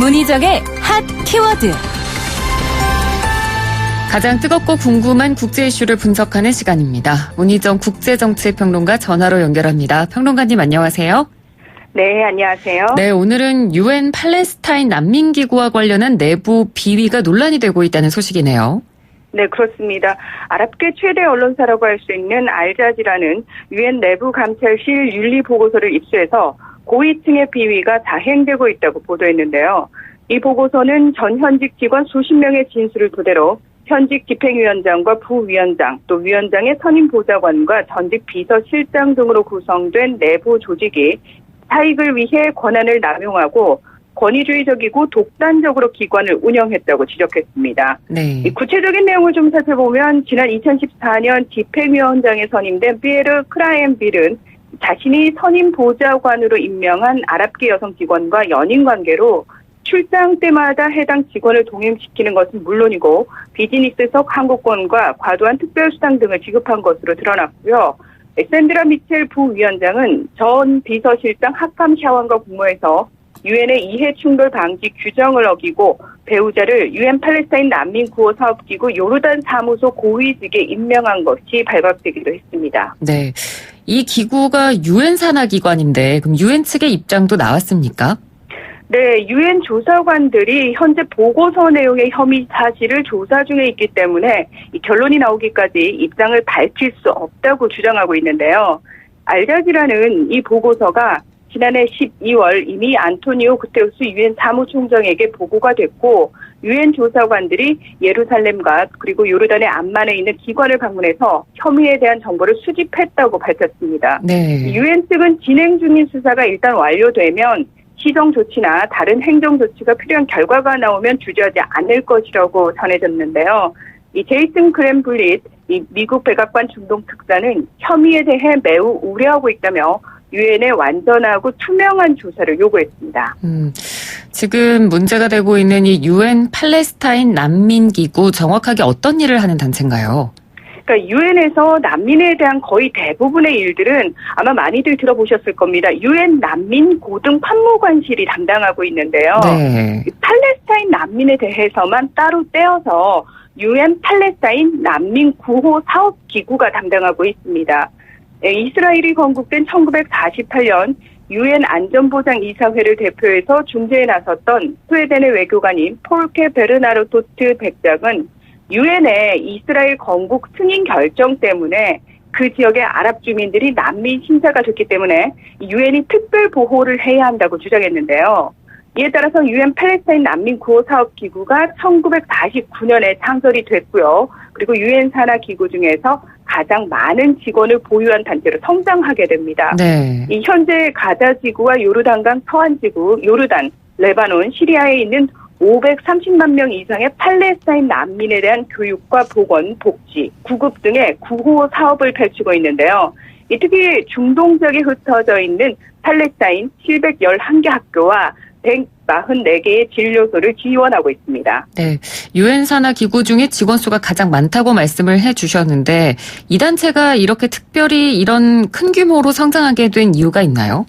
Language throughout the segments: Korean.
문희정의 핫 키워드. 가장 뜨겁고 궁금한 국제 이슈를 분석하는 시간입니다. 문희정 국제정치평론가 전화로 연결합니다. 평론가님 안녕하세요. 네, 안녕하세요. 네, 오늘은 UN 팔레스타인 난민기구와 관련한 내부 비위가 논란이 되고 있다는 소식이네요. 네, 그렇습니다. 아랍계 최대 언론사라고 할 수 있는 알자지라는 UN 내부 감찰실 윤리 보고서를 입수해서 고위층의 비위가 자행되고 있다고 보도했는데요. 이 보고서는 전 현직 직원 수십 명의 진술을 토대로 현직 집행위원장과 부위원장, 또 위원장의 선임 보좌관과 전직 비서실장 등으로 구성된 내부 조직이 사익을 위해 권한을 남용하고 권위주의적이고 독단적으로 기관을 운영했다고 지적했습니다. 네. 이 구체적인 내용을 좀 살펴보면 지난 2014년 집행위원장에 선임된 피에르 크라엠빌은 자신이 선임 보좌관으로 임명한 아랍계 여성 직원과 연인 관계로 출장 때마다 해당 직원을 동행시키는 것은 물론이고 비즈니스석 항공권과 과도한 특별수당 등을 지급한 것으로 드러났고요. 샌드라 미첼 부위원장은 전 비서실장 하캄 샤완과 공모해서 유엔의 이해충돌 방지 규정을 어기고 배우자를 UN 팔레스타인 난민 구호 사업기구 요르단 사무소 고위직에 임명한 것이 발각되기도 했습니다. 네, 이 기구가 UN 산하 기관인데 그럼 UN 측의 입장도 나왔습니까? 네, UN 조사관들이 현재 보고서 내용의 혐의 사실을 조사 중에 있기 때문에 이 결론이 나오기까지 입장을 밝힐 수 없다고 주장하고 있는데요. 알자지라는 이 보고서가 지난해 12월 이미 안토니오 구테우스 UN 사무총장에게 보고가 됐고 UN 조사관들이 예루살렘과 그리고 요르단의 암만에 있는 기관을 방문해서 혐의에 대한 정보를 수집했다고 밝혔습니다. 네. UN 측은 진행 중인 수사가 일단 완료되면 시정 조치나 다른 행정 조치가 필요한 결과가 나오면 주저하지 않을 것이라고 전해졌는데요. 이 제이슨 그랜블릿 이 미국 백악관 중동 특사는 혐의에 대해 매우 우려하고 있다며 유엔의 완전하고 투명한 조사를 요구했습니다. 지금 문제가 되고 있는 이 UN 팔레스타인 난민기구 정확하게 어떤 일을 하는 단체인가요? 그러니까 유엔에서 난민에 대한 거의 대부분의 일들은 아마 많이들 들어보셨을 겁니다. 유엔 난민 고등 판무관실이 담당하고 있는데요. 네. 팔레스타인 난민에 대해서만 따로 떼어서 UN 팔레스타인 난민 구호 사업기구가 담당하고 있습니다. 이스라엘이 건국된 1948년 UN 안전보장이사회를 대표해서 중재에 나섰던 스웨덴의 외교관인 폴케 베르나르토트 백장은 유엔의 이스라엘 건국 승인 결정 때문에 그 지역의 아랍 주민들이 난민 신자가 됐기 때문에 유엔이 특별 보호를 해야 한다고 주장했는데요. 이에 따라서 UN 팔레스타인 난민 구호 사업 기구가 1949년에 창설이 됐고요. 그리고 유엔 산하 기구 중에서 가장 많은 직원을 보유한 단체로 성장하게 됩니다. 네. 이 현재 가자 지구와 요르단강 서안 지구, 요르단, 레바논, 시리아에 있는 530만 명 이상의 팔레스타인 난민에 대한 교육과 보건, 복지, 구급 등의 구호 사업을 펼치고 있는데요. 특히 중동 지역에 흩어져 있는 팔레스타인 711개 학교와 144개의 진료소를 지원하고 있습니다. 네, 유엔 산하 기구 중에 직원 수가 가장 많다고 말씀을 해주셨는데 이 단체가 이렇게 특별히 이런 큰 규모로 성장하게 된 이유가 있나요?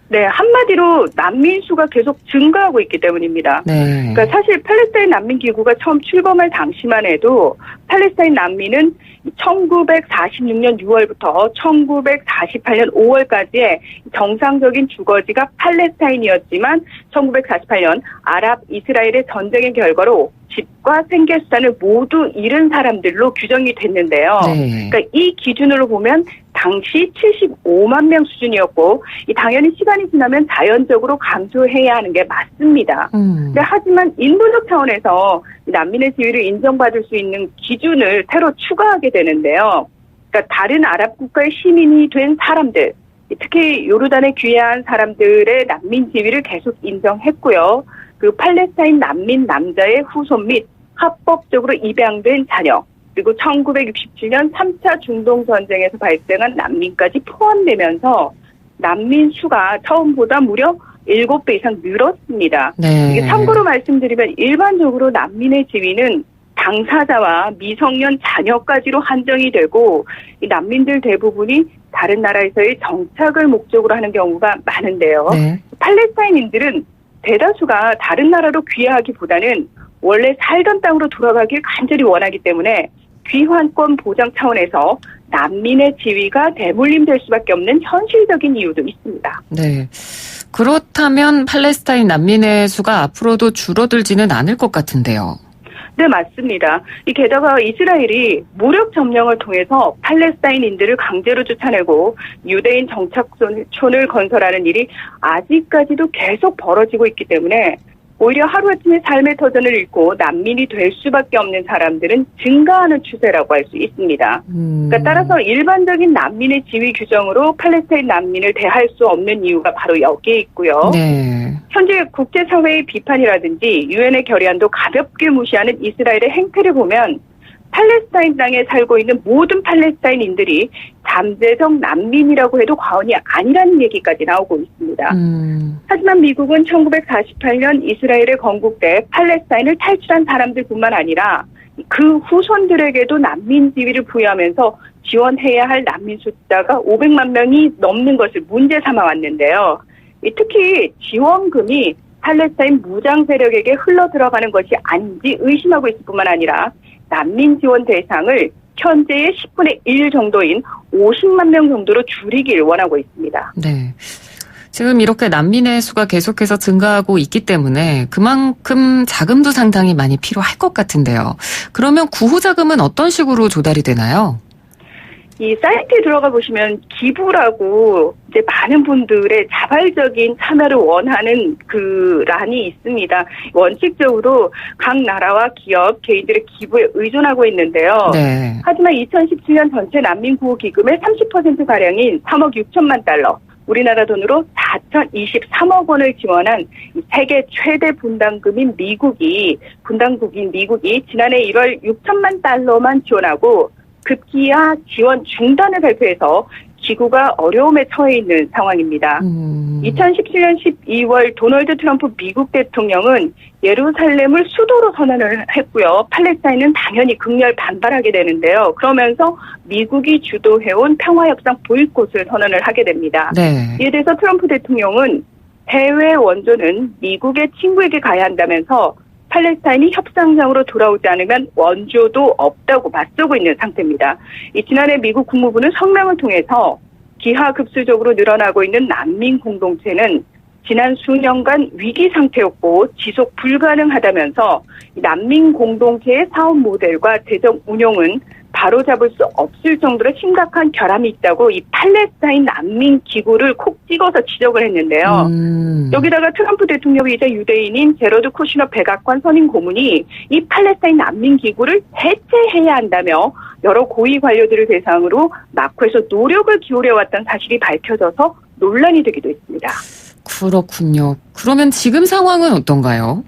네, 한마디로 난민 수가 계속 증가하고 있기 때문입니다. 네. 그러니까 사실 팔레스타인 난민 기구가 처음 출범할 당시만 해도 팔레스타인 난민은 1946년 6월부터 1948년 5월까지의 정상적인 주거지가 팔레스타인이었지만 1948년 아랍 이스라엘의 전쟁의 결과로 집과 생계수단을 모두 잃은 사람들로 규정이 됐는데요. 네. 그러니까 이 기준으로 보면 당시 75만 명 수준이었고 당연히 시간이 지나면 자연적으로 감소해야 하는 게 맞습니다. 하지만 인도적 차원에서 난민의 지위를 인정받을 수 있는 기준을 새로 추가하게 되는데요. 그러니까 다른 아랍 국가의 시민이 된 사람들, 특히 요르단에 귀화한 사람들의 난민 지위를 계속 인정했고요. 그 팔레스타인 난민 남자의 후손 및 합법적으로 입양된 자녀, 그리고 1967년 3차 중동 전쟁에서 발생한 난민까지 포함되면서 난민 수가 처음보다 무려 7배 이상 늘었습니다. 네. 이게 참고로 말씀드리면 일반적으로 난민의 지위는 당사자와 미성년 자녀까지로 한정이 되고 이 난민들 대부분이 다른 나라에서의 정착을 목적으로 하는 경우가 많은데요. 네. 팔레스타인인들은 대다수가 다른 나라로 귀화하기보다는 원래 살던 땅으로 돌아가길 간절히 원하기 때문에 귀환권 보장 차원에서 난민의 지위가 대물림될 수밖에 없는 현실적인 이유도 있습니다. 네. 그렇다면 팔레스타인 난민의 수가 앞으로도 줄어들지는 않을 것 같은데요. 네, 맞습니다. 게다가 이스라엘이 무력 점령을 통해서 팔레스타인인들을 강제로 쫓아내고 유대인 정착촌을 건설하는 일이 아직까지도 계속 벌어지고 있기 때문에 오히려 하루아침에 삶의 터전을 잃고 난민이 될 수밖에 없는 사람들은 증가하는 추세라고 할 수 있습니다. 그러니까 따라서 일반적인 난민의 지위 규정으로 팔레스타인 난민을 대할 수 없는 이유가 바로 여기에 있고요. 네. 현재 국제사회의 비판이라든지 유엔의 결의안도 가볍게 무시하는 이스라엘의 행태를 보면 팔레스타인 땅에 살고 있는 모든 팔레스타인인들이 잠재적 난민이라고 해도 과언이 아니라는 얘기까지 나오고 있습니다. 하지만 미국은 1948년 이스라엘에 건국돼 팔레스타인을 탈출한 사람들뿐만 아니라 그 후손들에게도 난민 지위를 부여하면서 지원해야 할 난민 숫자가 500만 명이 넘는 것을 문제 삼아 왔는데요. 특히 지원금이 팔레스타인 무장 세력에게 흘러 들어가는 것이 아닌지 의심하고 있을 뿐만 아니라 난민 지원 대상을 현재의 10분의 1 정도인 50만 명 정도로 줄이길 원하고 있습니다. 네. 지금 이렇게 난민의 수가 계속해서 증가하고 있기 때문에 그만큼 자금도 상당히 많이 필요할 것 같은데요. 그러면 구호 자금은 어떤 식으로 조달이 되나요? 이 사이트에 들어가 보시면 기부라고 이제 많은 분들의 자발적인 참여를 원하는 그 란이 있습니다. 원칙적으로 각 나라와 기업, 개인들의 기부에 의존하고 있는데요. 네. 하지만 2017년 전체 난민 구호 기금의 30%가량인 3억 6천만 달러, 우리나라 돈으로 4,023억 원을 지원한 세계 최대 분담금인 미국이 지난해 1월 6천만 달러만 지원하고 급기야 지원 중단을 발표해서 기구가 어려움에 처해 있는 상황입니다. 2017년 12월 도널드 트럼프 미국 대통령은 예루살렘을 수도로 선언을 했고요. 팔레스타인은 당연히 극렬 반발하게 되는데요. 그러면서 미국이 주도해온 평화협상 보이콧을 선언을 하게 됩니다. 네. 이에 대해서 트럼프 대통령은 해외 원조는 미국의 친구에게 가야 한다면서 팔레스타인이 협상장으로 돌아오지 않으면 원조도 없다고 맞서고 있는 상태입니다. 지난해 미국 국무부는 성명을 통해서 기하급수적으로 늘어나고 있는 난민 공동체는 지난 수년간 위기 상태였고 지속 불가능하다면서 난민 공동체의 사업 모델과 재정 운용은 바로잡을 수 없을 정도로 심각한 결함이 있다고 이 팔레스타인 난민 기구를 콕 찍어서 지적을 했는데요. 여기다가 트럼프 대통령이자 유대인인 제러드 쿠시너 백악관 선임 고문이 이 팔레스타인 난민 기구를 해체해야 한다며 여러 고위 관료들을 대상으로 마크에서 노력을 기울여왔던 사실이 밝혀져서 논란이 되기도 했습니다. 그렇군요. 그러면 지금 상황은 어떤가요?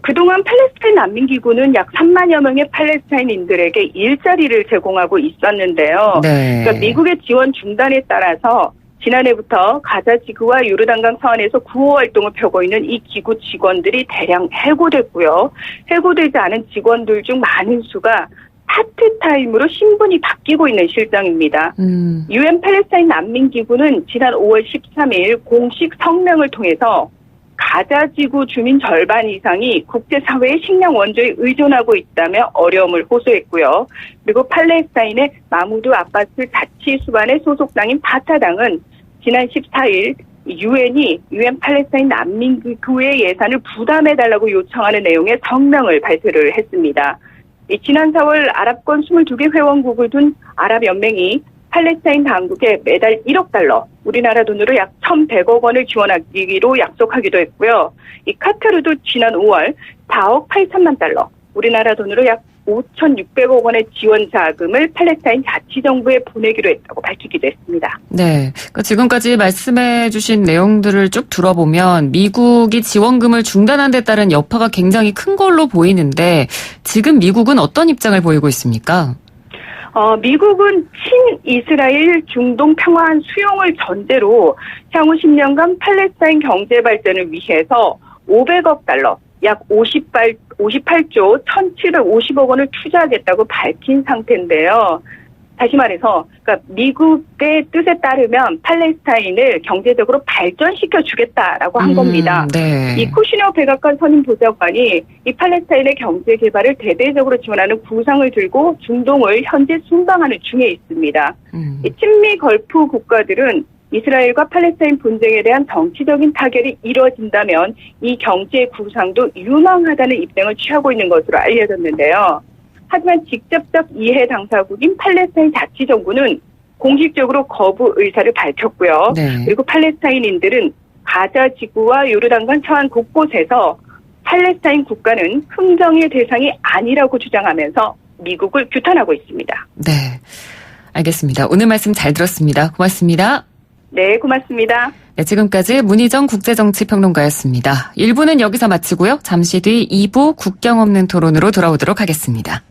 그동안 팔레스타인 난민기구는 약 3만여 명의 팔레스타인인들에게 일자리를 제공하고 있었는데요. 네. 그러니까 미국의 지원 중단에 따라서 지난해부터 가자 지구와 요르단강 서안에서 구호 활동을 펴고 있는 이 기구 직원들이 대량 해고됐고요. 해고되지 않은 직원들 중 많은 수가 파트타임으로 신분이 바뀌고 있는 실정입니다. 유엔 팔레스타인 난민기구는 지난 5월 13일 공식 성명을 통해서 가자 지구 주민 절반 이상이 국제사회의 식량 원조에 의존하고 있다며 어려움을 호소했고요. 그리고 팔레스타인의 마무드 아바스 자치수반의 소속당인 파타당은 지난 14일 유엔이 유엔 팔레스타인 난민기구의 예산을 부담해달라고 요청하는 내용의 성명을 발표를 했습니다. 지난 4월 아랍권 22개 회원국을 둔 아랍연맹이 팔레스타인 당국에 매달 1억 달러, 우리나라 돈으로 약 1,100억 원을 지원하기로 약속하기도 했고요. 이 카타르도 지난 5월 4억 8천만 달러, 우리나라 돈으로 약 5,600억 원의 지원 자금을 팔레스타인 자치정부에 보내기로 했다고 밝히기도 했습니다. 네. 그러니까 지금까지 말씀해 주신 내용들을 쭉 들어보면 미국이 지원금을 중단한 데 따른 여파가 굉장히 큰 걸로 보이는데 지금 미국은 어떤 입장을 보이고 있습니까? 미국은 친이스라엘 중동 평화한 수용을 전제로 향후 10년간 팔레스타인 경제 발전을 위해서 500억 달러, 약 58조 1,750억 원을 투자하겠다고 밝힌 상태인데요. 다시 말해서 그러니까 미국의 뜻에 따르면 팔레스타인을 경제적으로 발전시켜 주겠다라고 한 겁니다. 네. 이 쿠시너 백악관 선임 보좌관이 이 팔레스타인의 경제 개발을 대대적으로 지원하는 구상을 들고 중동을 현재 순방하는 중에 있습니다. 이 친미 걸프 국가들은 이스라엘과 팔레스타인 분쟁에 대한 정치적인 타결이 이뤄진다면 이 경제 구상도 유망하다는 입장을 취하고 있는 것으로 알려졌는데요. 하지만 직접적 이해 당사국인 팔레스타인 자치정부는 공식적으로 거부 의사를 밝혔고요. 네. 그리고 팔레스타인인들은 가자 지구와 요르단강 서안 곳곳에서 팔레스타인 국가는 흥정의 대상이 아니라고 주장하면서 미국을 규탄하고 있습니다. 네. 알겠습니다. 오늘 말씀 잘 들었습니다. 고맙습니다. 네, 고맙습니다. 네, 지금까지 문희정 국제정치평론가였습니다. 1부는 여기서 마치고요. 잠시 뒤 2부 국경 없는 토론으로 돌아오도록 하겠습니다.